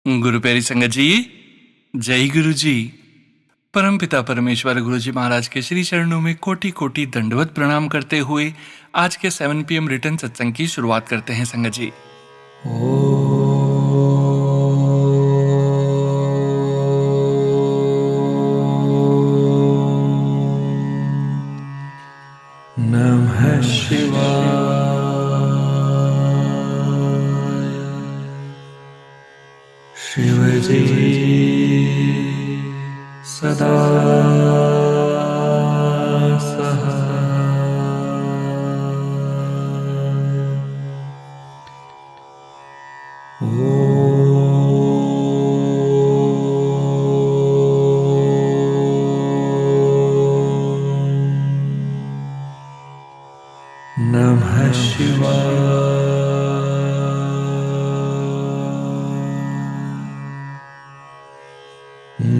गुरु प्यारी संगत जी, जय गुरु जी। परमपिता परमेश्वर गुरु जी महाराज के श्री चरणों में कोटि कोटि दंडवत प्रणाम करते हुए आज के 7 PM रिटर्न सत्संग की शुरुआत करते हैं संगत जी। नमः शिवाय। शिवजी सदा नमः शिवाय।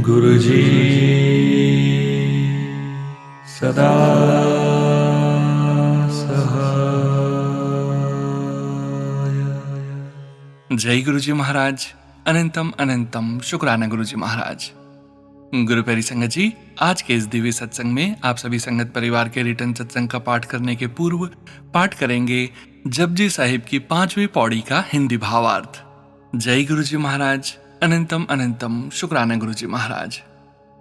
गुरुजी सदा सहाय। जय गुरु जी महाराज। अनंतम अनंतम शुक्राना गुरु जी महाराज। गुरु प्यारी संगत जी, आज के इस दिव्य सत्संग में आप सभी संगत परिवार के रिटर्न सत्संग का पाठ करने के पूर्व पाठ करेंगे जपजी साहिब की 5वीं पौड़ी का हिंदी भावार्थ। जय गुरु जी महाराज। अनंतम अनंतम शुक्राना गुरु जी महाराज।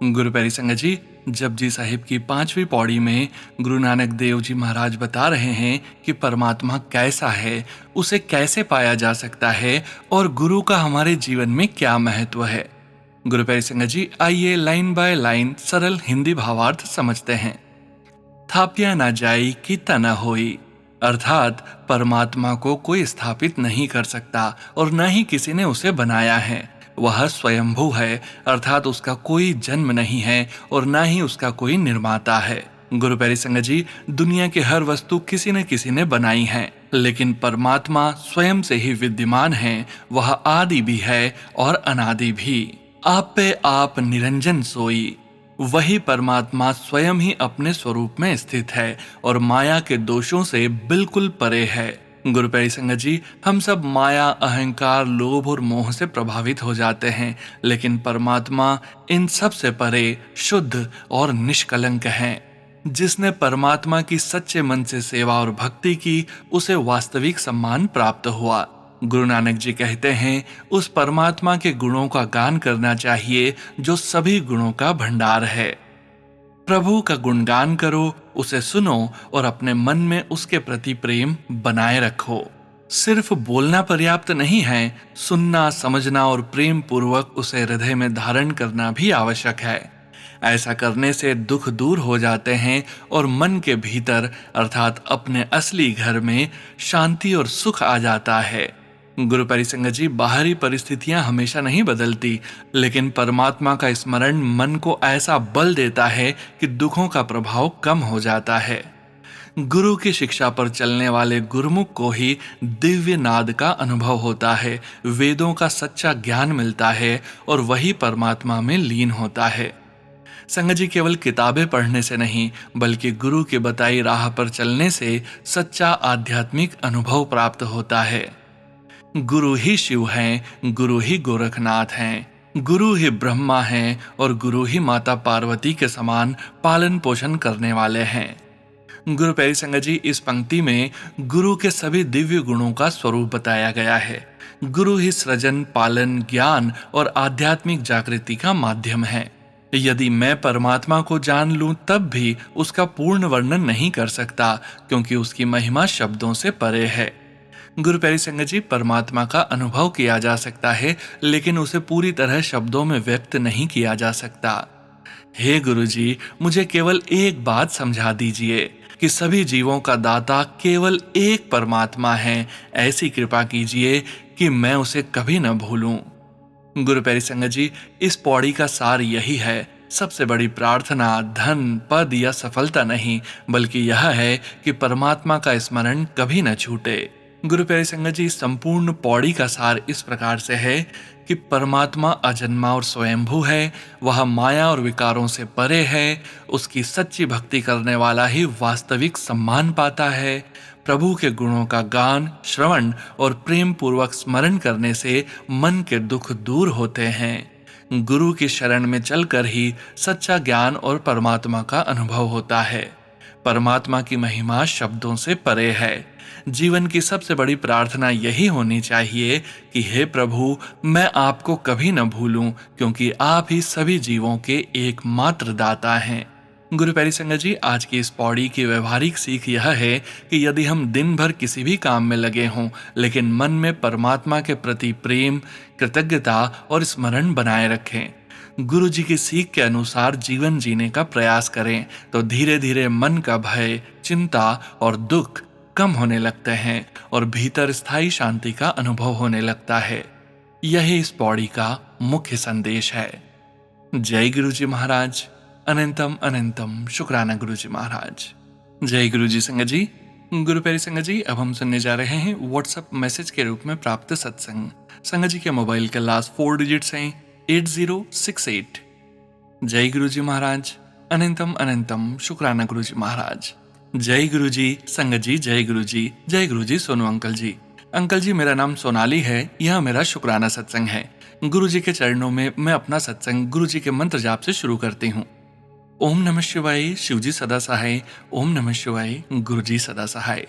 गुरु प्यारी संगत जी, जपजी साहिब की 5वीं पौड़ी में गुरु नानक देव जी महाराज बता रहे हैं कि परमात्मा कैसा है, उसे कैसे पाया जा सकता है और गुरु का हमारे जीवन में क्या महत्व है। गुरु प्यारी संगत जी, आइए लाइन बाय लाइन सरल हिंदी भावार्थ समझते हैं। थापिया ना जाई की तना होई, अर्थात परमात्मा को कोई स्थापित नहीं कर सकता और न ही किसी ने उसे बनाया है। वह स्वयंभू है, अर्थात उसका कोई जन्म नहीं है और न ही उसका कोई निर्माता है। गुरु प्यारी संगत जी, दुनिया की हर वस्तु किसी न किसी ने बनाई है, लेकिन परमात्मा स्वयं से ही विद्यमान है। वह आदि भी है और अनादि भी। आप पे आप निरंजन सोई, वही परमात्मा स्वयं ही अपने स्वरूप में स्थित है और माया के दोषों से बिल्कुल परे है। गुरु प्यारी संगत जी, हम सब माया, अहंकार, लोभ और मोह से प्रभावित हो जाते हैं, लेकिन परमात्मा इन सब से परे, शुद्ध और निष्कलंक है। जिसने परमात्मा की सच्चे मन से सेवा और भक्ति की, उसे वास्तविक सम्मान प्राप्त हुआ। गुरु नानक जी कहते हैं, उस परमात्मा के गुणों का गान करना चाहिए जो सभी गुणों का भंडार है। प्रभु का गुणगान करो, उसे सुनो और अपने मन में उसके प्रति प्रेम बनाए रखो। सिर्फ बोलना पर्याप्त नहीं है, सुनना, समझना और प्रेम पूर्वक उसे हृदय में धारण करना भी आवश्यक है। ऐसा करने से दुख दूर हो जाते हैं और मन के भीतर अर्थात अपने असली घर में शांति और सुख आ जाता है। गुरु प्यारी संगत जी, बाहरी परिस्थितियां हमेशा नहीं बदलती, लेकिन परमात्मा का स्मरण मन को ऐसा बल देता है कि दुखों का प्रभाव कम हो जाता है। गुरु की शिक्षा पर चलने वाले गुरुमुख को ही दिव्य नाद का अनुभव होता है, वेदों का सच्चा ज्ञान मिलता है और वही परमात्मा में लीन होता है। संगत जी, केवल किताबें पढ़ने से नहीं, बल्कि गुरु की बताई राह पर चलने से सच्चा आध्यात्मिक अनुभव प्राप्त होता है। गुरु ही शिव हैं, गुरु ही गोरखनाथ हैं, गुरु ही ब्रह्मा हैं और गुरु ही माता पार्वती के समान पालन पोषण करने वाले हैं। गुरु प्यारी संगत जी, इस पंक्ति में गुरु के सभी दिव्य गुणों का स्वरूप बताया गया है। गुरु ही सृजन, पालन, ज्ञान और आध्यात्मिक जागृति का माध्यम है। यदि मैं परमात्मा को जान लूं तब भी उसका पूर्ण वर्णन नहीं कर सकता, क्योंकि उसकी महिमा शब्दों से परे है। गुरु प्यारी संगत जी, परमात्मा का अनुभव किया जा सकता है, लेकिन उसे पूरी तरह शब्दों में व्यक्त नहीं किया जा सकता। हे गुरु जी, मुझे केवल एक बात समझा दीजिए कि सभी जीवों का दाता केवल एक परमात्मा है। ऐसी कृपा कीजिए कि मैं उसे कभी न भूलूं। गुरु प्यारी संगत जी, इस पौड़ी का सार यही है। सबसे बड़ी प्रार्थना धन, पद या सफलता नहीं, बल्कि यह है कि परमात्मा का स्मरण कभी न छूटे। गुरु प्यारी संगत जी, संपूर्ण पौड़ी का सार इस प्रकार से है कि परमात्मा अजन्मा और स्वयंभू है, वह माया और विकारों से परे है, उसकी सच्ची भक्ति करने वाला ही वास्तविक सम्मान पाता है। प्रभु के गुणों का गान, श्रवण और प्रेम पूर्वक स्मरण करने से मन के दुख दूर होते हैं। गुरु की शरण में चलकर ही सच्चा ज्ञान और परमात्मा का अनुभव होता है। परमात्मा की महिमा शब्दों से परे है। जीवन की सबसे बड़ी प्रार्थना यही होनी चाहिए कि हे प्रभु, मैं आपको कभी न भूलूं, क्योंकि आप ही सभी जीवों के एकमात्र दाता हैं। गुरु प्यारी संगत जी, आज की इस पौड़ी की व्यवहारिक सीख यह है कि यदि हम दिन भर किसी भी काम में लगे हों, लेकिन मन में परमात्मा के प्रति प्रेम, कृतज्ञता और स्मरण बनाए रखें, गुरु जी की सीख के अनुसार जीवन जीने का प्रयास करें, तो धीरे धीरे मन का भय, चिंता और दुख कम होने लगते हैं और भीतर स्थायी शांति का अनुभव होने लगता है। यही इस पौड़ी का मुख्य संदेश है। जय गुरु जी महाराज। अनंतम अनंतम शुक्राना गुरु जी महाराज। जय गुरु जी संगत जी। गुरु प्यारी संगत जी, अब हम सुनने जा रहे हैं व्हाट्सएप मैसेज के रूप में प्राप्त सत्संग। संगत जी के मोबाइल के लास्ट 4 डिजिट्स हैं 8068। जय गुरु जी महाराज। अनंतम अनंतम शुक्राना गुरु जी महाराज। जय गुरु जी संगत जी। जय गुरु जी। जय गुरु जी सोनू अंकल जी। अंकल जी, मेरा नाम सोनाली है। यह मेरा शुक्राना सत्संग है। गुरु जी के चरणों में मैं अपना सत्संग गुरु जी के मंत्र जाप से शुरू करती हूँ। ओम नमः शिवाय, शिव जी सदा सहाय। ओम नमः शिवाय, गुरु जी सदा सहाय।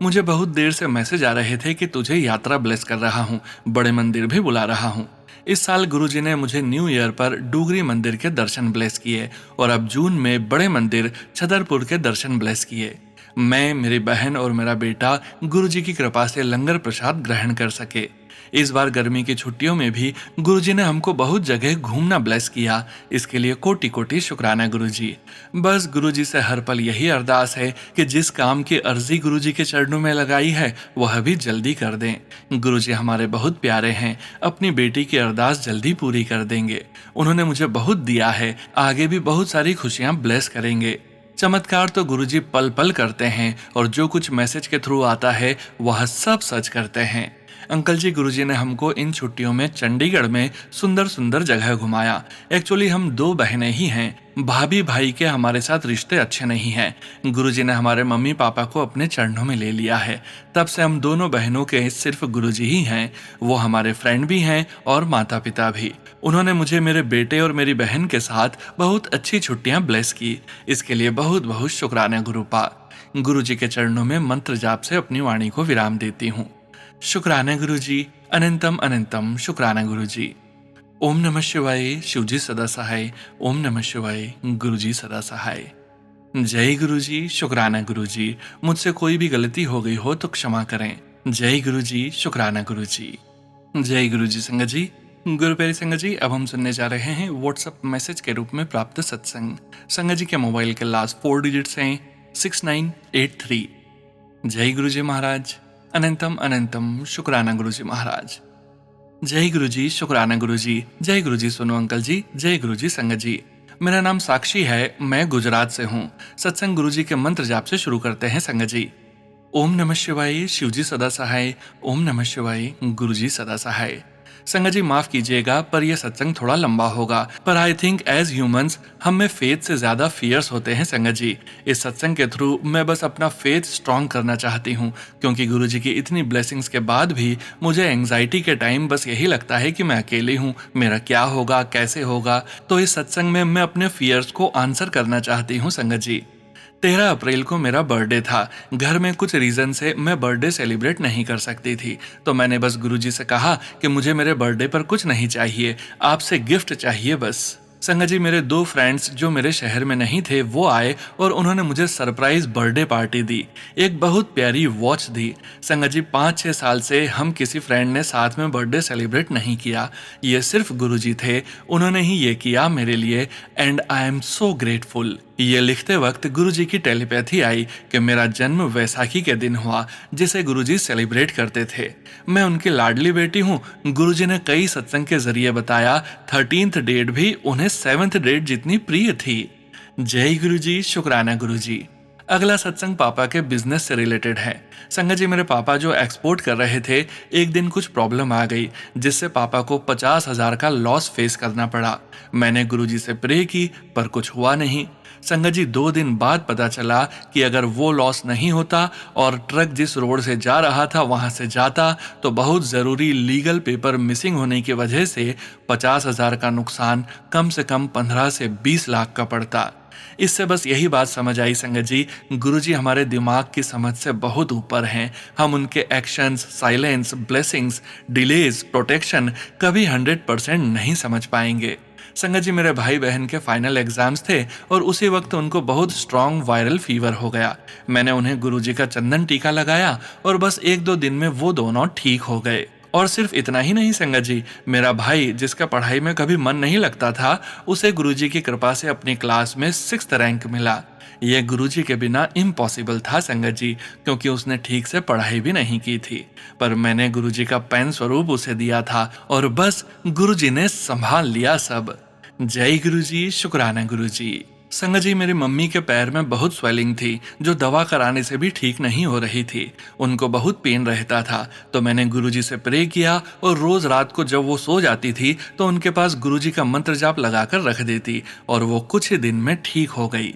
मुझे बहुत देर से मैसेज आ रहे थे कि तुझे यात्रा ब्लेस कर रहा हूँ, बड़े मंदिर भी बुला रहा हूँ। इस साल गुरुजी ने मुझे न्यू ईयर पर डुगरी मंदिर के दर्शन ब्लेस किए और अब जून में बड़े मंदिर छतरपुर के दर्शन ब्लेस किए। मैं, मेरी बहन और मेरा बेटा गुरुजी की कृपा से लंगर प्रसाद ग्रहण कर सके। इस बार गर्मी की छुट्टियों में भी गुरुजी ने हमको बहुत जगह घूमना ब्लेस किया। इसके लिए कोटि कोटि शुक्राना गुरुजी। बस गुरुजी से हर पल यही अरदास है कि जिस काम की अर्जी गुरुजी के चरणों में लगाई है वह भी जल्दी कर दें। गुरुजी हमारे बहुत प्यारे हैं, अपनी बेटी की अरदास जल्दी पूरी कर देंगे। उन्होंने मुझे बहुत दिया है, आगे भी बहुत सारी खुशियां ब्लेस करेंगे। चमत्कार तो गुरुजी पल पल करते हैं और जो कुछ मैसेज के थ्रू आता है वह सब सच करते हैं। अंकल जी, गुरुजी ने हमको इन छुट्टियों में चंडीगढ़ में सुंदर सुंदर जगह घुमाया। एक्चुअली हम 2 बहनें ही हैं, भाभी भाई के हमारे साथ रिश्ते अच्छे नहीं हैं। गुरुजी ने हमारे मम्मी पापा को अपने चरणों में ले लिया है। तब से हम दोनों बहनों के सिर्फ गुरुजी ही हैं। वो हमारे फ्रेंड भी हैं और माता पिता भी। उन्होंने मुझे, मेरे बेटे और मेरी बहन के साथ बहुत अच्छी छुट्टियां ब्लेस की। इसके लिए बहुत बहुत शुक्राना गुरुपा। गुरुजी के चरणों में मंत्र जाप से अपनी वाणी को विराम देती हूँ। शुक्राना गुरुजी। अनंतम अनंतम शुक्राना गुरुजी। ओम नमः शिवाय, शिव जी सदा सहाय। ओम नमः शिवाय, गुरु जी सदा सहाय। जय गुरु जी। शुक्राना गुरु जी। मुझसे कोई भी गलती हो गई हो तो क्षमा करें। जय गुरु जी। शुक्राना गुरु जी। जय गुरु जी संगत जी। गुरु प्यारी संगत जी, अब हम सुनने जा रहे हैं व्हाट्सएप मैसेज के रूप में प्राप्त सत्संग। संगत जी के मोबाइल के लास्ट 4 डिजिट्स हैं 6983। जय गुरु जी महाराज। अनंतम अनंतम शुक्राना गुरु जी महाराज। जय गुरु जी। शुक्राना गुरु जी। जय गुरु जी सोनू अंकल जी। जय गुरु जी संगत जी। मेरा नाम साक्षी है, मैं गुजरात से हूँ। सत्संग गुरु जी के मंत्र जाप से शुरू करते हैं संगत जी। ओम नमः शिवाय, शिव जी सदा सहाय। ओम नमः शिवाय, गुरु जी सदा सहाय। संगत जी माफ कीजिएगा, पर यह सत्संग थोड़ा लंबा होगा, पर आई थिंक एज ह्यूमंस हम में फेथ से ज्यादा फियर्स होते हैं संगत जी। इस सत्संग के थ्रू मैं बस अपना फेथ स्ट्रॉन्ग करना चाहती हूँ, क्योंकि गुरु जी की इतनी ब्लेसिंग्स के बाद भी मुझे एंग्जाइटी के टाइम बस यही लगता है कि मैं अकेली हूँ, मेरा क्या होगा, कैसे होगा। तो इस सत्संग में मैं अपने फियर्स को आंसर करना चाहती हूँ संगत जी। 13 अप्रैल को मेरा बर्थडे था। घर में कुछ रीजन से मैं बर्थडे सेलिब्रेट नहीं कर सकती थी, तो मैंने बस गुरुजी से कहा कि मुझे मेरे बर्थडे पर कुछ नहीं चाहिए, आपसे गिफ्ट चाहिए बस। संगत जी, मेरे 2 फ्रेंड्स जो मेरे शहर में नहीं थे वो आए और उन्होंने मुझे सरप्राइज बर्थडे पार्टी दी, एक बहुत प्यारी वॉच दी। संगत जी 5-6 साल से हम किसी फ्रेंड ने साथ में बर्थडे सेलिब्रेट नहीं किया, ये सिर्फ गुरुजी थे, उन्होंने ही ये किया मेरे लिए and I am so grateful. ये लिखते वक्त गुरुजी की टेलीपैथी आई कि मेरा जन्म वैसाखी के दिन हुआ जिसे गुरुजी सेलिब्रेट करते थे। मैं उनकी लाडली बेटी हूँ। गुरुजी ने कई सत्संग के जरिए बताया 13th डेट भी उन्हें 7th डेट जितनी प्रिय थी। जय गुरुजी। शुक्राना गुरुजी। अगला सत्संग पापा के बिजनेस से रिलेटेड है। संगत जी, मेरे पापा जो एक्सपोर्ट कर रहे थे, एक दिन कुछ प्रॉब्लम आ गई जिससे पापा को 50,000 का लॉस फेस करना पड़ा। मैंने गुरुजी से प्रे की पर कुछ हुआ नहीं। संगत जी, 2 दिन बाद पता चला कि अगर वो लॉस नहीं होता और ट्रक जिस रोड से जा रहा था वहां से जाता तो बहुत जरूरी लीगल पेपर मिसिंग होने की वजह से 50,000 का नुकसान कम से कम 15 से 20 लाख का पड़ता। इससे बस यही बात समझ आई संगत जी, गुरुजी हमारे दिमाग की समझ से बहुत ऊपर हैं। हम उनके actions, silence, blessings, delays, protection कभी 100% नहीं समझ पाएंगे। संगत जी, मेरे भाई बहन के फाइनल एग्जाम्स थे और उसी वक्त उनको बहुत स्ट्रॉन्ग वायरल फीवर हो गया। मैंने उन्हें गुरुजी का चंदन टीका लगाया और बस 1-2 दिन में वो दोनों ठीक हो गए। और सिर्फ इतना ही नहीं संगत जी, मेरा भाई जिसका पढ़ाई में कभी मन नहीं लगता था, उसे गुरुजी की कृपा से अपनी क्लास में 6th रैंक मिला। यह गुरुजी के बिना इम्पॉसिबल था संगत जी, क्योंकि उसने ठीक से पढ़ाई भी नहीं की थी। पर मैंने गुरुजी का पेन स्वरूप उसे दिया था और बस गुरुजी ने संभाल लिया सब। जय गुरुजी, शुक्राना गुरुजी। संगत जी, मेरी मम्मी के पैर में बहुत स्वेलिंग थी जो दवा कराने से भी ठीक नहीं हो रही थी। उनको बहुत पेन रहता था, तो मैंने गुरुजी से प्रे किया और रोज रात को जब वो सो जाती थी तो उनके पास गुरुजी का मंत्र जाप लगाकर रख देती और वो कुछ ही दिन में ठीक हो गई।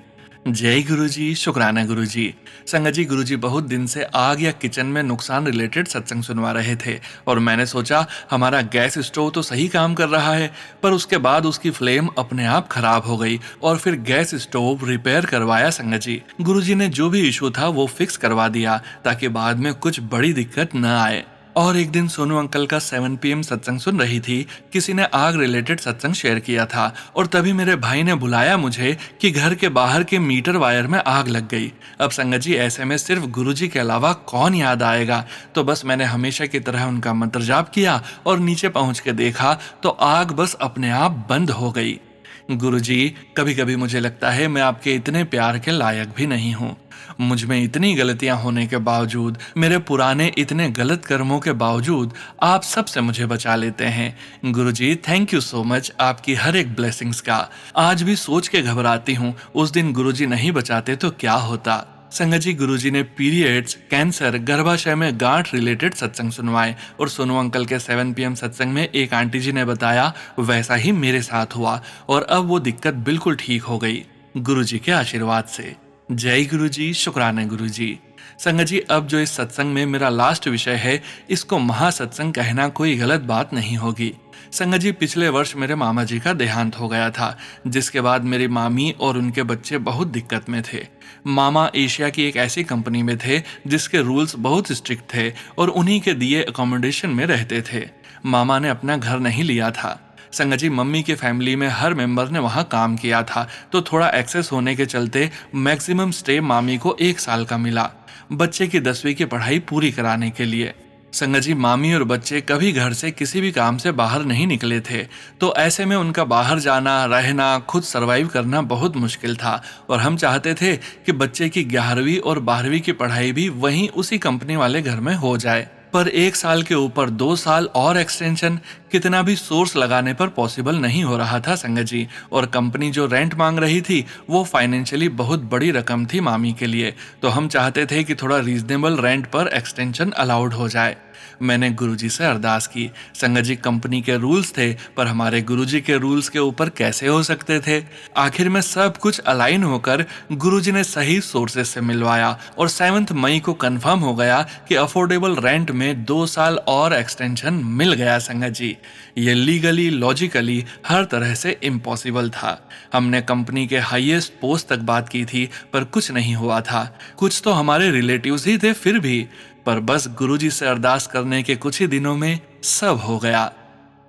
जय गुरुजी, शुक्राना गुरुजी। संगत जी, गुरुजी बहुत दिन से आग या किचन में नुकसान रिलेटेड सत्संग सुनवा रहे थे और मैंने सोचा हमारा गैस स्टोव तो सही काम कर रहा है, पर उसके बाद उसकी फ्लेम अपने आप खराब हो गई और फिर गैस स्टोव रिपेयर करवाया। संगत जी, गुरुजी ने जो भी इशू था वो फिक्स करवा दिया ताकि बाद में कुछ बड़ी दिक्कत न आए। और एक दिन सोनू अंकल का 7 PM सत्संग सुन रही थी, किसी ने आग रिलेटेड सत्संग शेयर किया था और तभी मेरे भाई ने बुलाया मुझे कि घर के बाहर के मीटर वायर में आग लग गई। अब संगत जी, ऐसे में सिर्फ गुरुजी के अलावा कौन याद आएगा, तो बस मैंने हमेशा की तरह उनका मंत्र जाप किया और नीचे पहुंच के देखा तो आग बस अपने आप बंद हो गई। गुरुजी, कभी कभी मुझे लगता है मैं आपके इतने प्यार के लायक भी नहीं हूँ। मुझ में इतनी गलतियां होने के बावजूद, मेरे पुराने इतने गलत कर्मों के बावजूद आप सबसे मुझे बचा लेते हैं। गुरुजी, थैंक यू सो मच आपकी हर एक ब्लेसिंग्स का। आज भी सोच के घबराती हूँ उस दिन गुरुजी नहीं बचाते तो क्या होता। संगत जी, गुरुजी ने पीरियड्स, कैंसर, गर्भाशय में गांठ रिलेटेड सत्संग सुनवाए और सोनू अंकल के 7 PM सत्संग में एक आंटी जी ने बताया वैसा ही मेरे साथ हुआ और अब वो दिक्कत बिल्कुल ठीक हो गई गुरुजी के आशीर्वाद से। जय गुरुजी, शुक्राना गुरुजी। संगत जी, अब जो इस सत्संग में मेरा लास्ट विषय है, इसको महासत्संग कहना कोई गलत बात नहीं होगी। संगत जी, पिछले वर्ष मेरे मामा जी का देहांत हो गया था, जिसके बाद मेरी मामी और उनके बच्चे बहुत दिक्कत में थे। मामा एशिया की एक ऐसी कंपनी में थे जिसके रूल्स बहुत स्ट्रिक्ट थे और उन्हीं के दिए अकोमोडेशन में रहते थे। मामा ने अपना घर नहीं लिया था। संगत जी, मम्मी के फैमिली में हर मेंबर ने वहां काम किया था, तो थोड़ा एक्सेस होने के चलते मैक्सिमम स्टे मामी को 1 साल का मिला बच्चे की 10वीं की पढ़ाई पूरी कराने के लिए। संगत जी, मामी और बच्चे कभी घर से किसी भी काम से बाहर नहीं निकले थे, तो ऐसे में उनका बाहर जाना, रहना, खुद सरवाइव करना बहुत मुश्किल था और हम चाहते थे कि बच्चे की 11वीं और 12वीं की पढ़ाई भी वहीं उसी कंपनी वाले घर में हो जाए। पर 1 साल के ऊपर 2 साल और एक्सटेंशन कितना भी सोर्स लगाने पर पॉसिबल नहीं हो रहा था संगत जी, और कंपनी जो रेंट मांग रही थी वो फाइनेंशियली बहुत बड़ी रकम थी मामी के लिए, तो हम चाहते थे कि थोड़ा रीजनेबल रेंट पर एक्सटेंशन अलाउड हो जाए। मैंने गुरुजी से अरदास की। संगत जी, कंपनी के रूल्स थे पर हमारे गुरुजी के रूल्स के ऊपर कैसे हो सकते थे। आखिर में सब कुछ अलाइन होकर गुरुजी ने सही सोर्सेस से मिलवाया और 7 मई को कंफर्म हो गया कि अफोर्डेबल रेंट में 2 साल और एक्सटेंशन मिल गया। संगत जी, ये लीगली, लॉजिकली हर तरह से इम्पॉसिबल था। हमने कंपनी के हाईएस्ट पोस्ट तक बात की थी पर कुछ नहीं हुआ था। कुछ तो हमारे रिलेटिव्स ही थे फिर भी, पर बस गुरुजी से अरदास करने के कुछ ही दिनों में सब हो गया।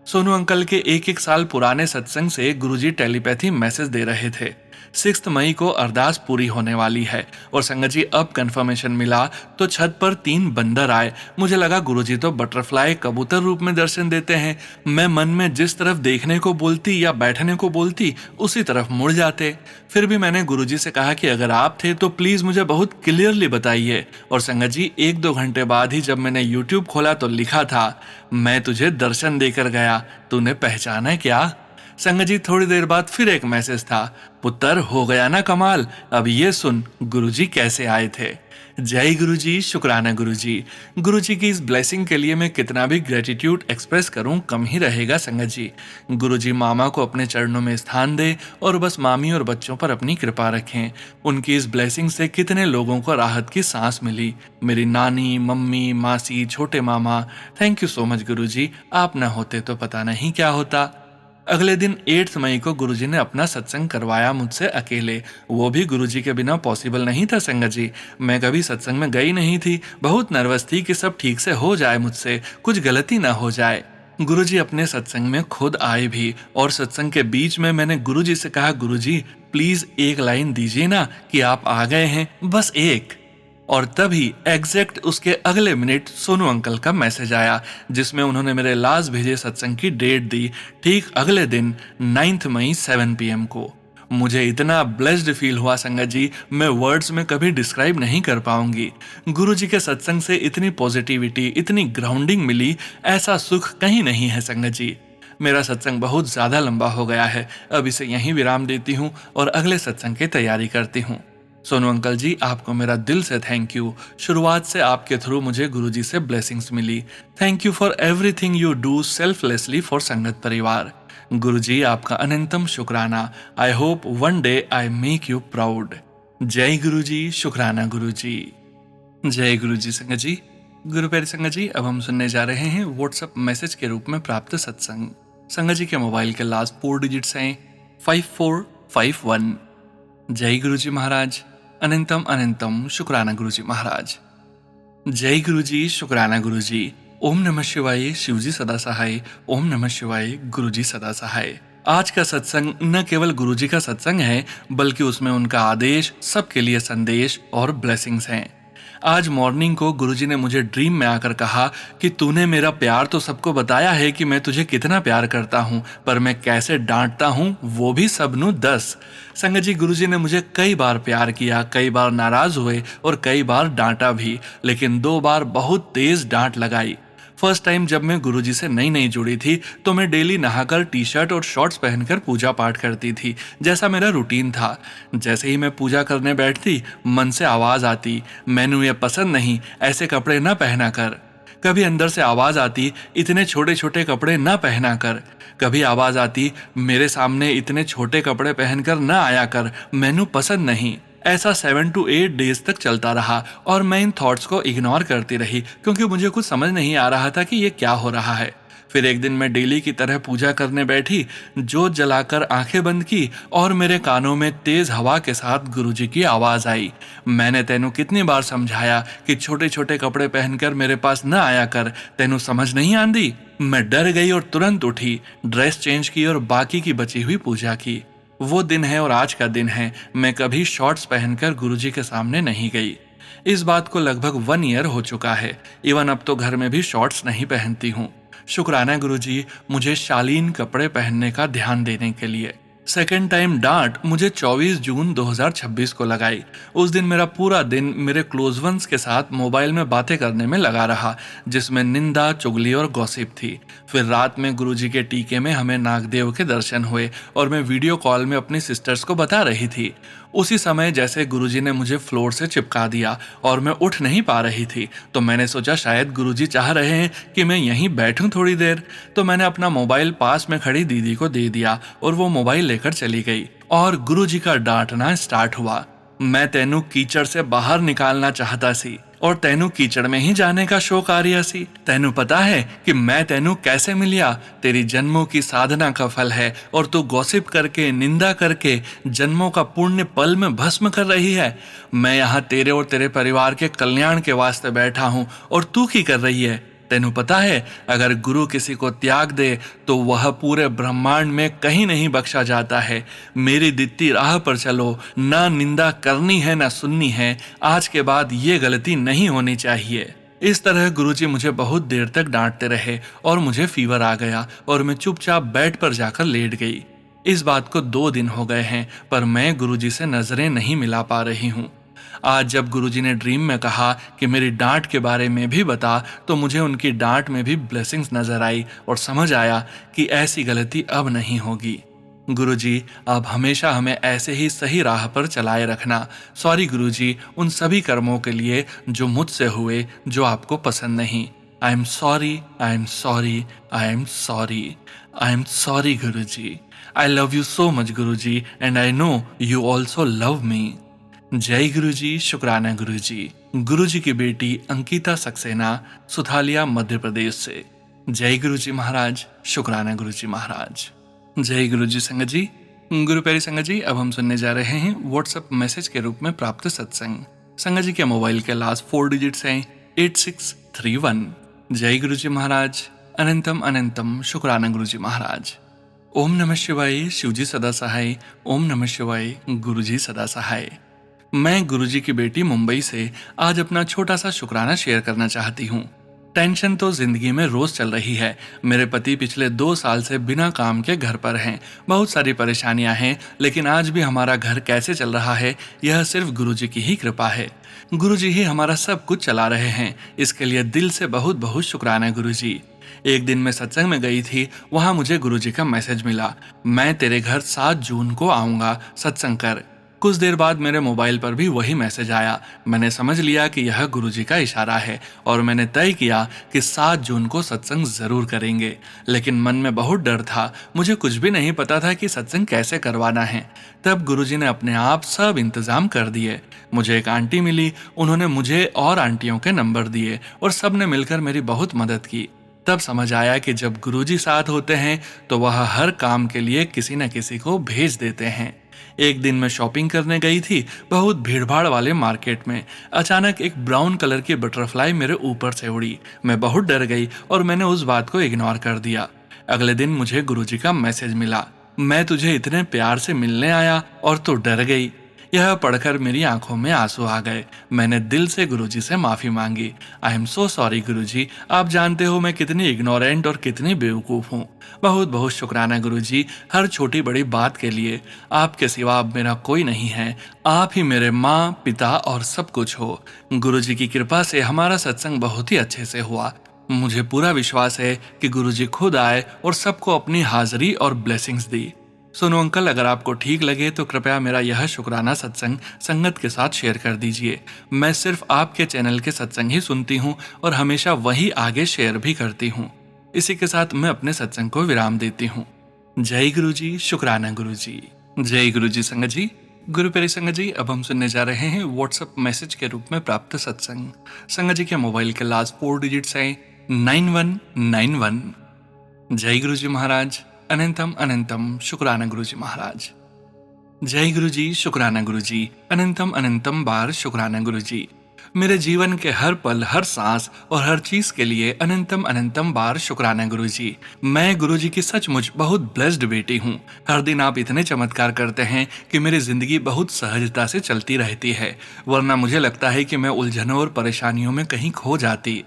सोनू अंकल के 1-1 साल पुराने सत्संग से गुरुजी टेलीपैथी मैसेज दे रहे थे। 6 मई को अरदास पूरी होने वाली है और संगत जी, अब कंफर्मेशन मिला तो छत पर 3 बंदर आए। मुझे लगा गुरुजी तो बटरफ्लाई, कबूतर रूप में दर्शन देते हैं। मैं मन में जिस तरफ देखने को बोलती या बैठने को बोलती उसी तरफ मुड़ जाते। फिर भी मैंने गुरुजी से कहा कि अगर आप थे तो प्लीज मुझे बहुत क्लियरली बताइए। और संगत जी, 1-2 घंटे बाद ही जब मैंने यूट्यूब खोला तो लिखा था, मैं तुझे दर्शन देकर गया, तूने पहचाना क्या। संगत जी थोड़ी देर बाद फिर एक मैसेज था, पुत्र हो गया ना कमाल, अब ये सुन गुरुजी कैसे आए थे। जय गुरुजी, शुक्राना गुरुजी। गुरुजी की इस ब्लेसिंग के लिए मैं कितना भी ग्रेटिट्यूड एक्सप्रेस करूं कम ही रहेगा संगत जी। गुरुजी मामा को अपने चरणों में स्थान दे और बस मामी और बच्चों पर अपनी कृपा रखें। उनकी इस ब्लेसिंग से कितने लोगों को राहत की सांस मिली। मेरी नानी, मम्मी, मासी, छोटे मामा, थैंक यू सो मच गुरुजी, आप ना होते तो पता नहीं क्या होता। अगले दिन 8 मई को गुरुजी ने अपना सत्संग करवाया मुझसे अकेले। वो भी गुरुजी के बिना पॉसिबल नहीं था संगत जी। मैं कभी सत्संग में गई नहीं थी, बहुत नर्वस थी कि सब ठीक से हो जाए, मुझसे कुछ गलती ना हो जाए। गुरुजी अपने सत्संग में खुद आए भी और सत्संग के बीच में मैंने गुरुजी से कहा, गुरुजी प्लीज एक लाइन दीजिए ना कि आप आ गए हैं, बस एक। और तभी एग्जैक्ट उसके अगले मिनट सोनू अंकल का मैसेज आया जिसमें उन्होंने मेरे लास्ट भेजे सत्संग की डेट दी, ठीक अगले दिन 9 मई 7 PM को। मुझे इतना ब्लेस्ड फील हुआ संगत जी, मैं वर्ड्स में कभी डिस्क्राइब नहीं कर पाऊंगी। गुरुजी के सत्संग से इतनी पॉजिटिविटी, इतनी ग्राउंडिंग मिली, ऐसा सुख कहीं नहीं है संगत जी। मेरा सत्संग बहुत ज्यादा लंबा हो गया है, अब इसे यहीं विराम देती हूँ और अगले सत्संग की तैयारी करती हूँ। सोनू अंकल जी, आपको मेरा दिल से थैंक यू। शुरुआत से आपके थ्रू मुझे गुरुजी से ब्लेसिंग्स मिली। Thank you for everything you do selflessly for संगत परिवार। गुरुजी आपका अनंतम शुक्राना। I hope one day I make you proud. जय गुरुजी, शुक्राना गुरुजी। जय गुरुजी संगत जी। गुरु प्यारे संगत जी, अब हम सुनने जा रहे हैं व्हाट्सएप मैसेज के रूप में प्राप्त सत्संग। संगत जी के मोबाइल के लास्ट 4 डिजिट्स हैं 5451। जय गुरुजी महाराज, अनंतम अनंतम शुक्राना गुरुजी महाराज। जय गुरुजी, शुक्राना गुरुजी। ओम नमः शिवाय, शिवजी सदा सहाय। ओम नमः शिवाय, गुरुजी सदा सहाय। आज का सत्संग न केवल गुरुजी का सत्संग है, बल्कि उसमें उनका आदेश, सबके लिए संदेश और ब्लेसिंग्स हैं। आज मॉर्निंग को गुरुजी ने मुझे ड्रीम में आकर कहा कि तूने मेरा प्यार तो सबको बताया है कि मैं तुझे कितना प्यार करता हूँ, पर मैं कैसे डांटता हूँ वो भी सबनु 10। संगत जी, गुरुजी ने मुझे कई बार प्यार किया, कई बार नाराज हुए और कई बार डांटा भी, लेकिन 2 बार बहुत तेज डांट लगाई। फर्स्ट टाइम जब मैं गुरुजी से नई नई जुड़ी थी तो मैं डेली नहाकर टी-शर्ट और शॉर्ट्स पहनकर पूजा पाठ करती थी, जैसा मेरा रूटीन था। जैसे ही मैं पूजा करने बैठती, मन से आवाज आती, मैनू ये पसंद नहीं, ऐसे कपड़े न पहना कर। कभी अंदर से आवाज आती, इतने छोटे छोटे कपड़े न पहना कर। कभी आवाज आती, मेरे सामने इतने छोटे कपड़े पहनकर न आया कर, मैनू पसंद नहीं। ऐसा 7 to 8 डेज तक चलता रहा और मैं इन थॉट्स को इग्नोर करती रही क्योंकि मुझे कुछ समझ नहीं आ रहा था कि ये क्या हो रहा है। फिर एक दिन मैं डेली की तरह पूजा करने बैठी, जोत जलाकर आंखें बंद की और मेरे कानों में तेज हवा के साथ गुरुजी की आवाज आई, मैंने तेनू कितनी बार समझाया कि छोटे छोटे कपड़े पहनकर मेरे पास न आया कर, तेनू समझ नहीं आंदी। मैं डर गई और तुरंत उठी, ड्रेस चेंज की और बाकी की बची हुई पूजा की। वो दिन है और आज का दिन है, मैं कभी शॉर्ट्स पहनकर गुरुजी के सामने नहीं गई। इस बात को लगभग 1 ईयर हो चुका है। इवन अब तो घर में भी शॉर्ट्स नहीं पहनती हूँ। शुक्राना गुरुजी मुझे शालीन कपड़े पहनने का ध्यान देने के लिए। सेकेंड टाइम डांट मुझे 24 जून 2026 को लगाई। उस दिन मेरा पूरा दिन मेरे क्लोज वंस के साथ मोबाइल में बातें करने में लगा रहा, जिसमें निंदा, चुगली और गॉसिप थी। फिर रात में गुरुजी के टीके में हमें नागदेव के दर्शन हुए और मैं वीडियो कॉल में अपनी सिस्टर्स को बता रही थी। उसी समय जैसे गुरुजी ने मुझे फ्लोर से चिपका दिया और मैं उठ नहीं पा रही थी, तो मैंने सोचा शायद गुरुजी चाह रहे हैं कि मैं यहीं बैठूं थोड़ी देर। तो मैंने अपना मोबाइल पास में खड़ी दीदी को दे दिया और वो मोबाइल लेकर चली गई और गुरुजी का डांटना स्टार्ट हुआ। मैं तेनू कीचड़ से बाहर निकालना चाहता सी और तेनू कीचड़ में ही जाने का शौक आ रिया सी। तेनू पता है कि मैं तेनू कैसे मिलिया? तेरी जन्मों की साधना का फल है और तू गॉसिप करके, निंदा करके जन्मों का पुण्य पल में भस्म कर रही है। मैं यहाँ तेरे और तेरे परिवार के कल्याण के वास्ते बैठा हूँ और तू की कर रही है? तेनू पता है अगर गुरु किसी को त्याग दे तो वह पूरे ब्रह्मांड में कहीं नहीं बख्शा जाता है। मेरी दित्ती राह पर चलो, ना निंदा करनी है ना सुननी है। आज के बाद ये गलती नहीं होनी चाहिए। इस तरह गुरुजी मुझे बहुत देर तक डांटते रहे और मुझे फीवर आ गया और मैं चुपचाप बेड पर जाकर लेट गई। इस बात को 2 दिन हो गए हैं, पर मैं गुरुजी से नजरें नहीं मिला पा रही हूँ। आज जब गुरुजी ने ड्रीम में कहा कि मेरी डांट के बारे में भी बता, तो मुझे उनकी डांट में भी ब्लेसिंग्स नजर आई और समझ आया कि ऐसी गलती अब नहीं होगी। गुरुजी, आप हमेशा हमें ऐसे ही सही राह पर चलाए रखना। सॉरी गुरुजी उन सभी कर्मों के लिए जो मुझसे हुए, जो आपको पसंद नहीं। I am sorry, I am sorry, I am sorry, I am sorry Guruji. I love you so much Guruji and I know you also love me. जय गुरुजी, शुक्राना गुरुजी। गुरुजी की बेटी अंकिता सक्सेना, सुथालिया मध्य प्रदेश से। जय गुरुजी महाराज, शुक्राना गुरुजी महाराज। जय गुरुजी संगत जी। गुरु प्यारी संगत जी, अब हम सुनने जा रहे हैं व्हाट्सएप मैसेज के रूप में प्राप्त सत्संग। संगत जी के मोबाइल के लास्ट 4 डिजिट्स हैं 8631। जय गुरुजी महाराज। अनंतम अनंतम शुक्राना गुरुजी महाराज। ओम नमः शिवाय, शिवजी सदा सहाय। ओम नमः शिवाय, गुरुजी सदा सहाय। मैं गुरुजी की बेटी मुंबई से आज अपना छोटा सा शुक्राना शेयर करना चाहती हूँ। टेंशन तो जिंदगी में रोज चल रही है। मेरे पति पिछले 2 साल से बिना काम के घर पर हैं। बहुत सारी परेशानियां हैं, लेकिन आज भी हमारा घर कैसे चल रहा है, यह सिर्फ गुरुजी की ही कृपा है। गुरुजी ही हमारा सब कुछ चला रहे हैं। इसके लिए दिल से बहुत बहुत शुक्राना गुरुजी। एक दिन मैं सत्संग में गई थी, वहां मुझे गुरुजी का मैसेज मिला, मैं तेरे घर 7 जून को आऊंगा, सत्संग कर। कुछ देर बाद मेरे मोबाइल पर भी वही मैसेज आया। मैंने समझ लिया कि यह गुरुजी का इशारा है और मैंने तय किया कि 7 जून को सत्संग जरूर करेंगे। लेकिन मन में बहुत डर था, मुझे कुछ भी नहीं पता था कि सत्संग कैसे करवाना है। तब गुरुजी ने अपने आप सब इंतजाम कर दिए। मुझे एक आंटी मिली, उन्होंने मुझे और आंटियों के नंबर दिए और सब ने मिलकर मेरी बहुत मदद की। तब समझ आया कि जब गुरुजी साथ होते हैं तो वह हर काम के लिए किसी न किसी को भेज देते हैं। एक दिन मैं शॉपिंग करने गई थी, बहुत भीड़भाड़ वाले मार्केट में। अचानक एक ब्राउन कलर की बटरफ्लाई मेरे ऊपर से उड़ी। मैं बहुत डर गई और मैंने उस बात को इग्नोर कर दिया। अगले दिन मुझे गुरुजी का मैसेज मिला, मैं तुझे इतने प्यार से मिलने आया और तू डर गई। यह पढ़कर मेरी आंखों में आंसू आ गए। मैंने दिल से गुरुजी से माफी मांगी। आई एम सो सॉरी गुरुजी, आप जानते हो मैं कितनी इग्नोरेंट और कितनी बेवकूफ हूँ। बहुत बहुत शुक्राना गुरुजी, हर छोटी बड़ी बात के लिए। आपके सिवा अब मेरा कोई नहीं है। आप ही मेरे माँ, पिता और सब कुछ हो। गुरुजी की कृपा से हमारा सत्संग बहुत ही अच्छे से हुआ। मुझे पूरा विश्वास है कि गुरुजी खुद आए और सबको अपनी हाजिरी और ब्लेसिंग्स दी। सुनो अंकल, अगर आपको ठीक लगे तो कृपया मेरा यह शुक्राना सत्संग संगत के साथ शेयर कर दीजिए। मैं सिर्फ आपके चैनल के सत्संग ही सुनती हूँ और हमेशा वही आगे शेयर भी करती हूँ। इसी के साथ मैं अपने सत्संग को विराम देती हूँ। जय गुरुजी, शुक्राना गुरुजी। जय गुरुजी संगत जी। गुरु प्यारी संगत जी, अब हम सुनने जा रहे हैं व्हाट्सएप मैसेज के रूप में प्राप्त सत्संग। संगत जी के मोबाइल के लास्ट 4 डिजिट्स हैं 9191। जय गुरुजी महाराज। अनंतम अनंतम शुक्राना गुरुजी महाराज। जय गुरुजी, शुक्राना गुरुजी। अनंतम अनंतम बार शुक्राना गुरुजी। मेरे जीवन के हर पल, हर सांस और हर चीज के लिए अनंतम अनंतम बार शुक्राना गुरुजी। मैं गुरुजी की सचमुच बहुत ब्लेस्ड बेटी हूँ। हर दिन आप इतने चमत्कार करते हैं कि मेरी जिंदगी बहुत सहजता से चलती रहती है, वरना मुझे लगता है कि मैं उलझनों और परेशानियों में कहीं खो जाती।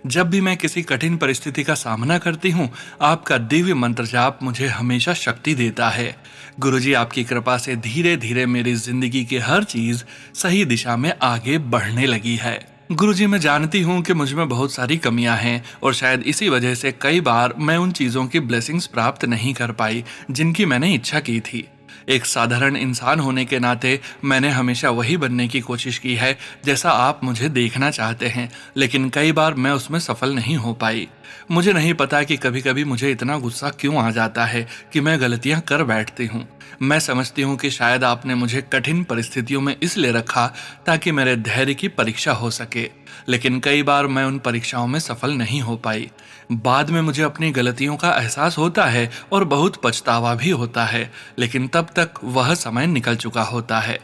जब भी मैं किसी कठिन परिस्थिति का सामना करती हूँ, आपका दिव्य मंत्र जाप मुझे हमेशा शक्ति देता है। गुरुजी, आपकी कृपा से धीरे धीरे मेरी जिंदगी की हर चीज सही दिशा में आगे बढ़ने लगी है। गुरुजी, मैं जानती हूँ कि मुझ में बहुत सारी कमियां हैं और शायद इसी वजह से कई बार मैं उन चीजों की ब्लेसिंग्स प्राप्त नहीं कर पाई जिनकी मैंने इच्छा की थी। एक साधारण इंसान होने के नाते मैंने हमेशा वही बनने की कोशिश की है जैसा आप मुझे देखना चाहते हैं, लेकिन कई बार मैं उसमें सफल नहीं हो पाई। मुझे नहीं पता कि कभी कभी मुझे इतना गुस्सा क्यों आ जाता है कि मैं गलतियां कर बैठती हूँ। मैं समझती हूँ कि शायद आपने मुझे कठिन परिस्थितियों में इसलिए रखा ताकि मेरे धैर्य की परीक्षा हो सके, लेकिन कई बार मैं उन परीक्षाओं में सफल नहीं हो पाई। बाद में मुझे अपनी गलतियों का एहसास होता है और बहुत पछतावा भी होता है, लेकिन तब तक वह समय निकल चुका होता है।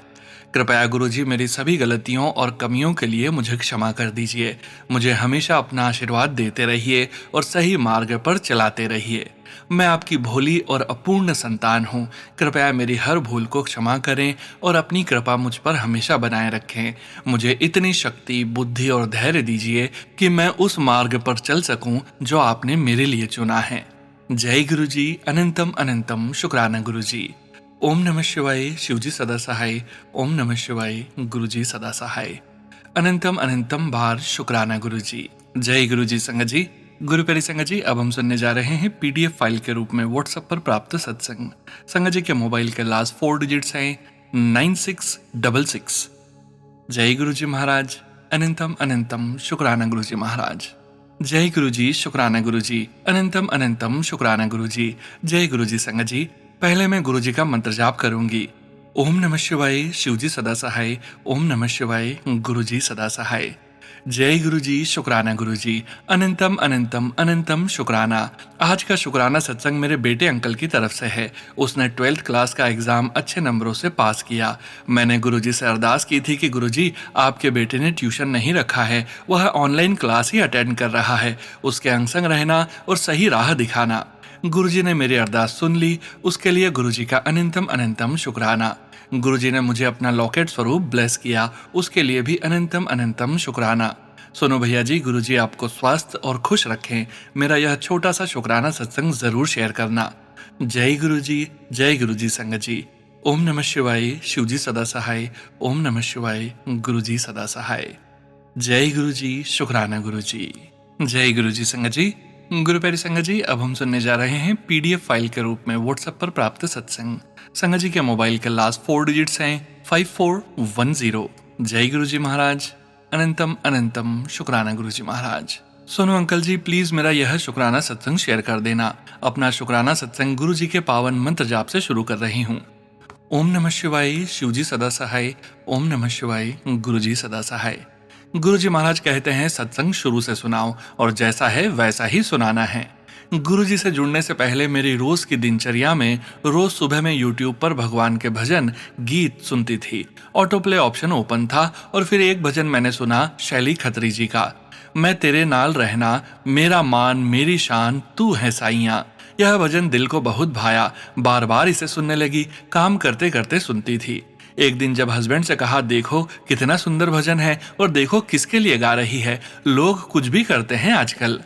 कृपया गुरुजी मेरी सभी गलतियों और कमियों के लिए मुझे क्षमा कर दीजिए। मुझे हमेशा अपना आशीर्वाद देते रहिए और सही मार्ग पर चलाते रहिए। मैं आपकी भोली और अपूर्ण संतान हूँ। कृपया मेरी हर भूल को क्षमा करें और अपनी कृपा मुझ पर हमेशा बनाए रखें। मुझे इतनी शक्ति, बुद्धि और धैर्य दीजिए कि मैं उस मार्ग पर चल सकूं जो आपने मेरे लिए चुना है। जय गुरुजी। अनंतम अनंतम शुक्राना गुरुजी। ओम नमः शिवाय, शिवजी सदा सहाय। ओम नमः शिवाय, गुरुजी सदा सहाय। अनंतम अनंतम बार शुक्राना गुरुजी। जय गुरुजी संगत जी। गुरुप्यारी संगत जी, अब हम सुनने जा रहे हैं पीडीएफ फाइल के रूप में व्हाट्सएप पर प्राप्त सत्संग। संगत जी के मोबाइल के लास्ट 4 डिजिट्स हैं 9666। जय गुरु जी महाराज, अनंतम अनंतम शुक्राना गुरु जी महाराज। जय गुरु जी, शुक्राना गुरु जी, अनंतम अनंतम शुक्राना गुरु जी। जय गुरु जी। संगत जी, पहले मैं गुरु जी का मंत्र जाप करूंगी। ओम नमः शिवाय, शिव जी सदा सहाय। ओम नमः शिवाय, गुरु जी सदा सहाय। जय गुरु जी, शुक्राना गुरु जी, अनंतम अनंतम अनंतम शुक्राना। आज का शुक्राना सत्संग मेरे बेटे अंकल की तरफ से है। उसने 12th क्लास का एग्जाम अच्छे नंबरों से पास किया। मैंने गुरु जी से अरदास की थी कि गुरु जी, आपके बेटे ने ट्यूशन नहीं रखा है, वह ऑनलाइन क्लास ही अटेंड कर रहा है। उसके अंग संग रहना और सही राह दिखाना। गुरुजी ने मेरी अरदास सुन ली। उसके लिए गुरुजी का अनंतम अनंतम शुक्राना। गुरुजी ने मुझे अपना लॉकेट स्वरूप ब्लेस किया, उसके लिए भी अनंतम अनंतम शुक्राना। सुनो भैया जी, गुरुजी आपको स्वस्थ और खुश रखें। मेरा यह छोटा सा शुक्राना सत्संग जरूर शेयर करना। जय गुरुजी, जय गुरुजी। संगत जी, ओम नमः शिवाय, शिव जी सदा सहाय। ओम नमः शिवाय, गुरुजी सदा सहाय। जय गुरुजी, शुक्राना गुरुजी। जय गुरुजी। संगत जी, गुरु प्यारी संगत जी, अब हम सुनने जा रहे हैं पीडीएफ फाइल के रूप में व्हाट्सएप पर प्राप्त सत्संग। संगत जी के मोबाइल के लास्ट 4 डिजिट्स हैं 5410। जय गुरु जी महाराज, अनंतम अनंतम शुक्राना गुरु जी महाराज। सुनो अंकल जी, प्लीज मेरा यह शुक्राना सत्संग शेयर कर देना। अपना शुक्राना सत्संग गुरु जी के पावन मंत्र जाप से शुरू कर रही हूँ। ओम नमः शिवाय, शिव जी सदा सहाय। ओम नमः शिवाय, गुरु जी सदा सहाय। गुरु जी महाराज कहते हैं, सत्संग शुरू से सुनाओ और जैसा है वैसा ही सुनाना है। गुरु जी से जुड़ने से पहले मेरी रोज की दिनचर्या में रोज सुबह में यूट्यूब पर भगवान के भजन गीत सुनती थी। ऑटो प्ले ऑप्शन ओपन था और फिर एक भजन मैंने सुना शैली खत्री जी का, मैं तेरे नाल रहना, मेरा मान मेरी शान तू है साइयां। यह भजन दिल को बहुत भाया। बार बार इसे सुनने लगी। काम करते करते सुनती थी। एक दिन जब हस्बैंड से कहा, देखो कितना सुंदर भजन है और देखो किसके लिए गा रही है, लोग कुछ भी करते हैं आजकल।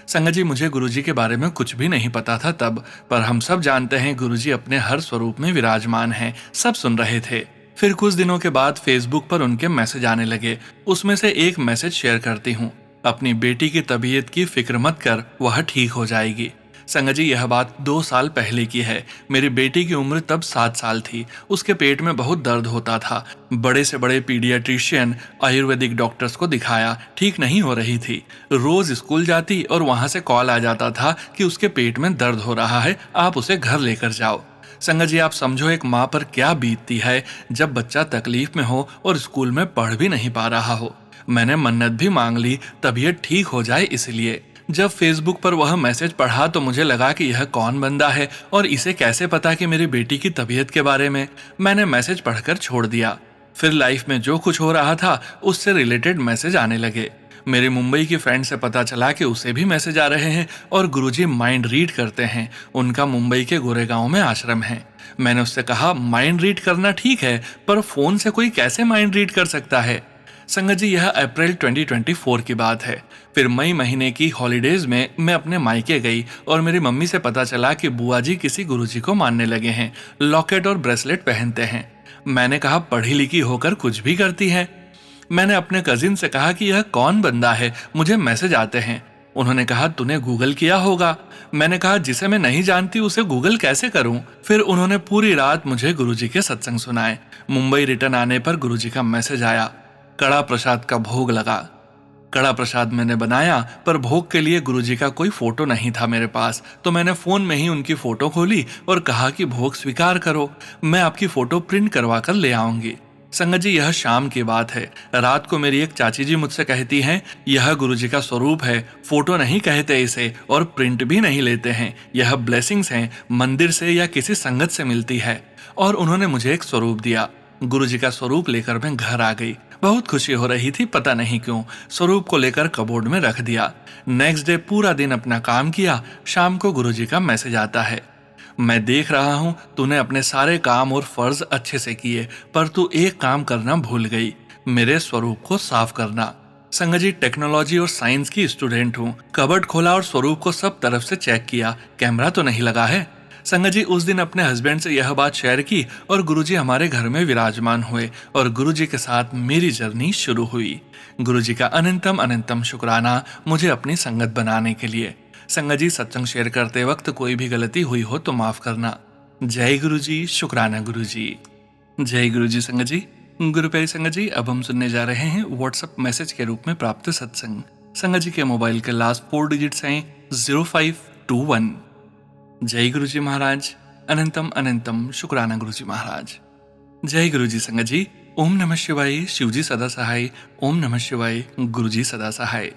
संगत जी, मुझे गुरुजी के बारे में कुछ भी नहीं पता था तब, पर हम सब जानते हैं गुरुजी अपने हर स्वरूप में विराजमान हैं। सब सुन रहे थे। फिर कुछ दिनों के बाद फेसबुक पर उनके मैसेज आने लगे। उसमें से एक मैसेज शेयर करती हूँ, अपनी बेटी की तबीयत की फिक्र मत कर, वह ठीक हो जाएगी। संगत जी, यह बात 2 साल पहले की है। मेरी बेटी की उम्र तब 7 साल थी। उसके पेट में बहुत दर्द होता था। बड़े से बड़े पीडियाट्रिशियन, आयुर्वेदिक डॉक्टर्स को दिखाया, ठीक नहीं हो रही थी। रोज स्कूल जाती और वहां से कॉल आ जाता था कि उसके पेट में दर्द हो रहा है, आप उसे घर लेकर जाओ। संगत जी, आप समझो एक माँ पर क्या बीतती है जब बच्चा तकलीफ में हो और स्कूल में पढ़ भी नहीं पा रहा हो। मैंने मन्नत भी मांग ली तबीयत ठीक हो जाए इसलिए। जब फेसबुक पर वह मैसेज पढ़ा तो मुझे लगा कि यह कौन बंदा है और इसे कैसे पता कि मेरी बेटी की तबीयत के बारे में। मैंने मैसेज पढ़कर छोड़ दिया। फिर लाइफ में जो कुछ हो रहा था उससे रिलेटेड मैसेज आने लगे। मेरे मुंबई की फ्रेंड से पता चला कि उसे भी मैसेज आ रहे हैं और गुरुजी माइंड रीड करते हैं। उनका मुंबई के गोरेगांव में आश्रम है। मैंने उससे कहा, माइंड रीड करना ठीक है, पर फोन से कोई कैसे माइंड रीड कर सकता है। संगत जी, यह अप्रैल 2024 की बात है। फिर मई महीने की हॉलीडेज में मैं अपने मायके गई और मेरी मम्मी से पता चला कि बुआ जी किसी गुरुजी को मानने लगे हैं, लॉकेट और ब्रेसलेट पहनते हैं। मैंने कहा, पढ़ी लिखी होकर कुछ भी करती है। मैंने अपने कजिन से कहा कि यह कौन बंदा है, मुझे मैसेज आते हैं। उन्होंने कहा, तूने गूगल किया होगा। मैंने कहा, जिसे मैं नहीं जानती उसे गूगल कैसे करूं। फिर उन्होंने पूरी रात मुझे गुरुजी के सत्संग सुनाए। मुंबई रिटर्न आने पर गुरुजी का मैसेज आया, कड़ा प्रसाद का भोग लगा। कड़ा प्रसाद मैंने बनाया, पर भोग के लिए गुरुजी का कोई फोटो नहीं था मेरे पास, तो मैंने फोन में ही उनकी फोटो खोली और कहा कि भोग स्वीकार करो, मैं आपकी फोटो प्रिंट करवा कर ले आऊंगी। संगत जी, यह शाम की बात है। रात को मेरी एक चाची जी मुझसे कहती हैं, यह गुरुजी का स्वरूप है, फोटो नहीं कहते इसे और प्रिंट भी नहीं लेते हैं, यह ब्लेसिंग्स हैं, मंदिर से या किसी संगत से मिलती है। और उन्होंने मुझे एक स्वरूप दिया। गुरुजी का स्वरूप लेकर मैं घर आ गई। बहुत खुशी हो रही थी, पता नहीं क्यों। स्वरूप को लेकर कबोर्ड में रख दिया। नेक्स्ट डे पूरा दिन अपना काम किया। शाम को गुरुजी का मैसेज आता है, मैं देख रहा हूं तूने अपने सारे काम और फर्ज अच्छे से किए, पर तू एक काम करना भूल गई, मेरे स्वरूप को साफ करना। संगत जी, टेक्नोलॉजी और साइंस की स्टूडेंट हूँ। कबर्ड खोला और स्वरूप को सब तरफ से चेक किया, कैमरा तो नहीं लगा है। संगत जी उस दिन अपने हस्बैंड से यह बात शेयर की और गुरुजी हमारे घर में विराजमान हुए और गुरुजी के साथ मेरी जर्नी शुरू हुई। गुरुजी का अनंतम अनंतम शुक्राना मुझे अपनी संगत बनाने के लिए। संगत जी सत्संग शेयर करते वक्त कोई भी गलती हुई हो तो माफ करना। जय गुरुजी, शुक्राना गुरुजी। जय गुरुजी। संगत जी, गुरु प्यारी संगत जी, अब हम सुनने जा रहे हैं व्हाट्सएप मैसेज के रूप में प्राप्त सत्संग। संगत जी के मोबाइल के लास्ट 4 डिजिट्स हैं 0521। जय गुरुजी महाराज, अनंतम अनंतम शुक्राना गुरुजी महाराज। जय गुरुजी। संगत जी, ओम नमः शिवाय, शिवजी सदा सहाय। ओम नमः शिवाय, गुरुजी सदा सहाय।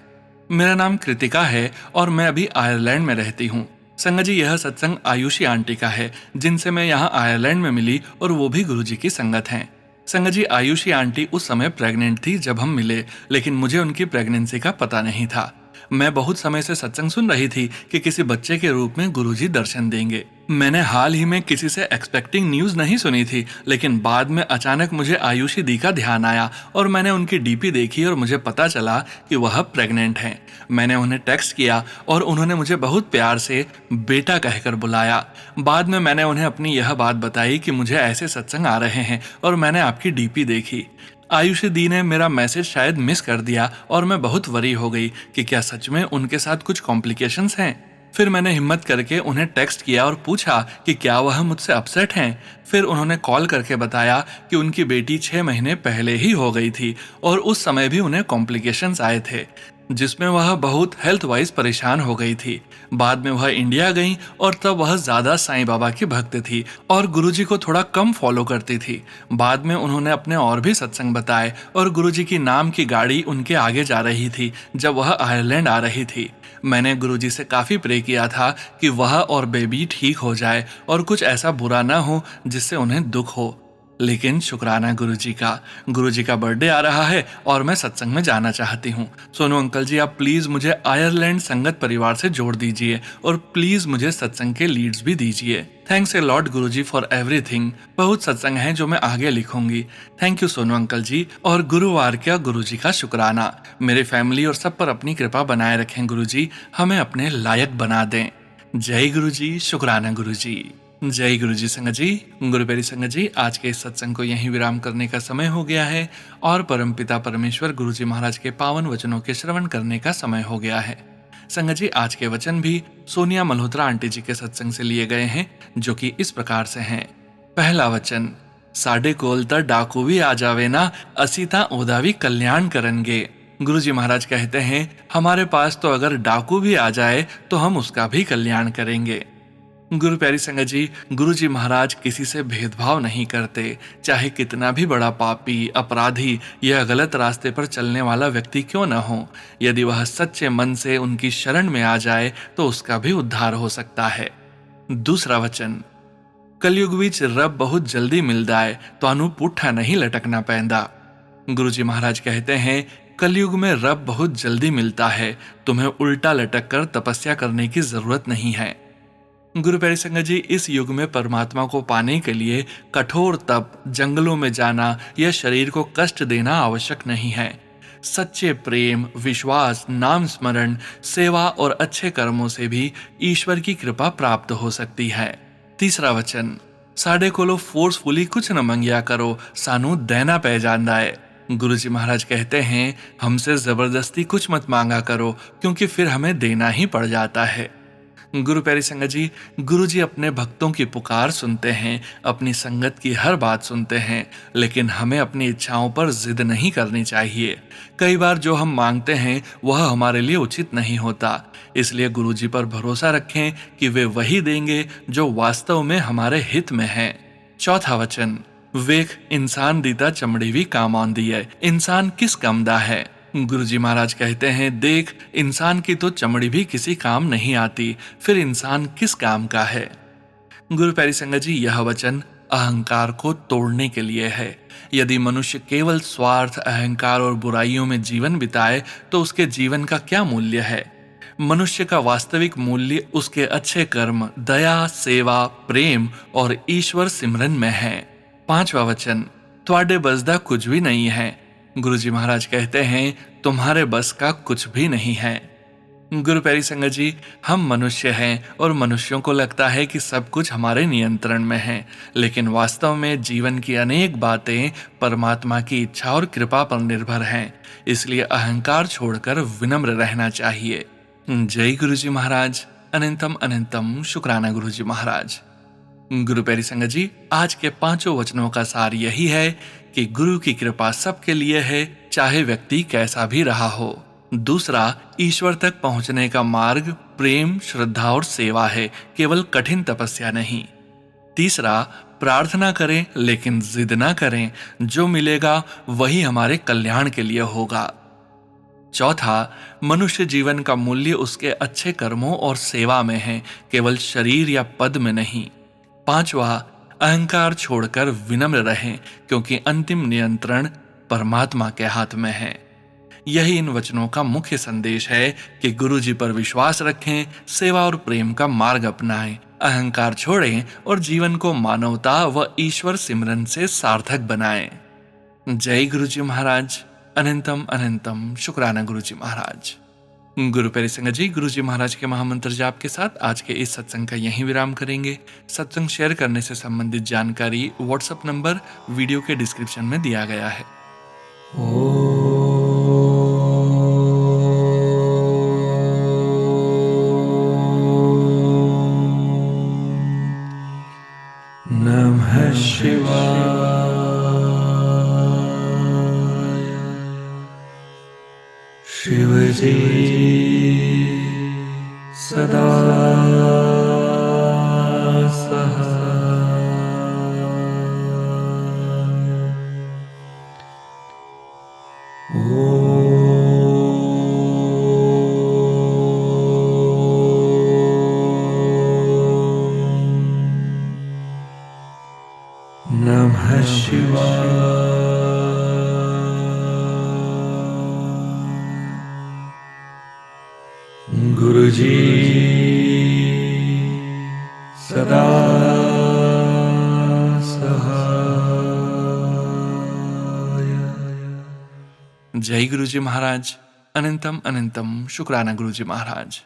मेरा नाम कृतिका है और मैं अभी आयरलैंड में रहती हूँ। संगत जी, यह सत्संग आयुषी आंटी का है जिनसे मैं यहाँ आयरलैंड में मिली और वो भी गुरुजी की संगत हैं। संगत जी, आयुषी आंटी उस समय प्रेग्नेंट थी जब हम मिले, लेकिन मुझे उनकी प्रेगनेंसी का पता नहीं था। मैं बहुत समय से सत्संग सुन रही थी कि किसी बच्चे के रूप में गुरुजी दर्शन देंगे। मैंने हाल ही में किसी से एक्सपेक्टिंग न्यूज नहीं सुनी थी, लेकिन बाद में अचानक मुझे आयुषी दी का ध्यान आया और मैंने उनकी डीपी देखी और मुझे पता चला कि वह प्रेग्नेंट हैं। मैंने उन्हें टेक्स्ट किया और उन्होंने मुझे बहुत प्यार से बेटा कहकर बुलाया। बाद में मैंने उन्हें अपनी यह बात बताई कि मुझे ऐसे सत्संग आ रहे हैं और मैंने आपकी डीपी देखी। आयुषी दी ने मेरा मैसेज शायद मिस कर दिया और मैं बहुत वरी हो गई कि क्या सच में उनके साथ कुछ कॉम्प्लिकेशंस हैं। फिर मैंने हिम्मत करके उन्हें टेक्स्ट किया और पूछा कि क्या वह मुझसे अपसेट हैं। फिर उन्होंने कॉल करके बताया कि उनकी बेटी 6 महीने पहले ही हो गई थी और उस समय भी उन्हें कॉम्प्लिकेशंस आए थे जिसमें वह बहुत हेल्थ वाइज परेशान हो गई थी। बाद में वह इंडिया गई और तब वह ज्यादा साईं बाबा की भक्त थी और गुरुजी को थोड़ा कम फॉलो करती थी। बाद में उन्होंने अपने और भी सत्संग बताए और गुरुजी की नाम की गाड़ी उनके आगे जा रही थी जब वह आयरलैंड आ रही थी। मैंने गुरुजी से काफी प्रे किया था कि वह और बेबी ठीक हो जाए और कुछ ऐसा बुरा ना हो जिससे उन्हें दुख हो। लेकिन शुक्राना गुरुजी का बर्थडे आ रहा है और मैं सत्संग में जाना चाहती हूँ। सोनू अंकल जी, आप प्लीज मुझे आयरलैंड संगत परिवार से जोड़ दीजिए और प्लीज मुझे सत्संग के लीड्स भी दीजिए। Thanks a lot Guruji for everything. बहुत सत्संग हैं जो मैं आगे लिखूंगी। थैंक यू सोनू अंकल जी। और गुरुवार का गुरुजी का शुक्राना। मेरे फैमिली और सब पर अपनी कृपा बनाए रखें गुरुजी, हमें अपने लायक बना दें। जय गुरुजी, शुक्राना गुरुजी। जय गुरुजी। संगत जी, गुरु प्यारी संगत जी, आज के इस सत्संग को यहीं विराम करने का समय हो गया है और परमपिता परमेश्वर गुरुजी महाराज के पावन वचनों के श्रवण करने का समय हो गया है। संगत जी, आज के वचन भी सोनिया मल्होत्रा आंटी जी के सत्संग से लिए गए हैं जो कि इस प्रकार से हैं। पहला वचन, साडे कोल ता डाकू भी आ जावे ना, असी ता ओदा भी कल्याण करनगे। गुरुजी महाराज कहते हैं, हमारे पास तो अगर डाकू भी आ जाए तो हम उसका भी कल्याण करेंगे। गुरु प्यारी संगत जी, गुरुजी महाराज किसी से भेदभाव नहीं करते, चाहे कितना भी बड़ा पापी, अपराधी या गलत रास्ते पर चलने वाला व्यक्ति क्यों न हो। यदि वह सच्चे मन से उनकी शरण में आ जाए तो उसका भी उद्धार हो सकता है। दूसरा वचन, कलयुग विच रब बहुत जल्दी मिलता है, तो पुट्ठा नहीं लटकना पैंदा। गुरुजी महाराज कहते हैं, कलयुग में रब बहुत जल्दी मिलता है, तुम्हें उल्टा लटक कर तपस्या करने की जरूरत नहीं है। गुरु प्यारी संगत जी, इस युग में परमात्मा को पाने के लिए कठोर तप, जंगलों में जाना या शरीर को कष्ट देना आवश्यक नहीं है। सच्चे प्रेम, विश्वास, नाम स्मरण, सेवा और अच्छे कर्मों से भी ईश्वर की कृपा प्राप्त हो सकती है। तीसरा वचन, साडे कोलो फोर्सफुली कुछ न मंगिया करो, सानू देना पै जांदा है। गुरुजी महाराज कहते हैं, हमसे जबरदस्ती कुछ मत मांगा करो क्योंकि फिर हमें देना ही पड़ जाता है। गुरु प्यारी संगत जी, गुरु जी अपने भक्तों की पुकार सुनते हैं, अपनी संगत की हर बात सुनते हैं, लेकिन हमें अपनी इच्छाओं पर जिद नहीं करनी चाहिए। कई बार जो हम मांगते हैं वह हमारे लिए उचित नहीं होता, इसलिए गुरु जी पर भरोसा रखें कि वे वही देंगे जो वास्तव में हमारे हित में है। चौथा वचन, वेख इंसान दीता चमड़ी भी काम आंदी है, इंसान किस कम दा है। गुरुजी महाराज कहते हैं, देख इंसान की तो चमड़ी भी किसी काम नहीं आती, फिर इंसान किस काम का है। गुरु प्यारी संगत जी, यह वचन अहंकार को तोड़ने के लिए है। यदि मनुष्य केवल स्वार्थ, अहंकार और बुराइयों में जीवन बिताए तो उसके जीवन का क्या मूल्य है। मनुष्य का वास्तविक मूल्य उसके अच्छे कर्म, दया, सेवा, प्रेम और ईश्वर सिमरन में है। पांचवा वचन, त्वाडे बसदा कुछ भी नहीं है। गुरुजी महाराज कहते हैं, तुम्हारे बस का कुछ भी नहीं है। गुरु प्यारी संगत जी, हम मनुष्य हैं और मनुष्यों को लगता है कि सब कुछ हमारे नियंत्रण में है, लेकिन वास्तव में जीवन की अनेक बातें परमात्मा की इच्छा और कृपा पर निर्भर हैं। इसलिए अहंकार छोड़कर विनम्र रहना चाहिए। जय गुरु जी महाराज। अनंतम अनंतम शुक्राना गुरु जी महाराज। गुरु प्यारी संगत जी, आज के 5 वचनों का सार यही है कि गुरु की कृपा सबके लिए है, चाहे व्यक्ति कैसा भी रहा हो। दूसरा, ईश्वर तक पहुंचने का मार्ग प्रेम, श्रद्धा और सेवा है, केवल कठिन तपस्या नहीं। तीसरा, प्रार्थना करें लेकिन जिद ना करें, जो मिलेगा वही हमारे कल्याण के लिए होगा। चौथा, मनुष्य जीवन का मूल्य उसके अच्छे कर्मों और सेवा में है, केवल शरीर या पद में नहीं। पांचवा, अहंकार छोड़कर विनम्र रहें, क्योंकि अंतिम नियंत्रण परमात्मा के हाथ में है। यही इन वचनों का मुख्य संदेश है कि गुरु जी पर विश्वास रखें, सेवा और प्रेम का मार्ग अपनाएं, अहंकार छोड़ें और जीवन को मानवता व ईश्वर सिमरन से सार्थक बनाएं। जय गुरु जी महाराज। अनंतम अनंतम शुक्राना गुरु जी महाराज। गुरु प्यारी संगत जी, गुरु जी महाराज के महामंत्र जाप के साथ आज के इस सत्संग का यहीं विराम करेंगे। सत्संग शेयर करने से संबंधित जानकारी व्हाट्सएप नंबर वीडियो के डिस्क्रिप्शन में दिया गया है। नमः शिवाय। शिव जी सदा सहाय। नमः शिवाय। गुरु जी सदा सहाय। जय गुरु जी महाराज। अनंतम अनंतम शुक्राना गुरु जी महाराज।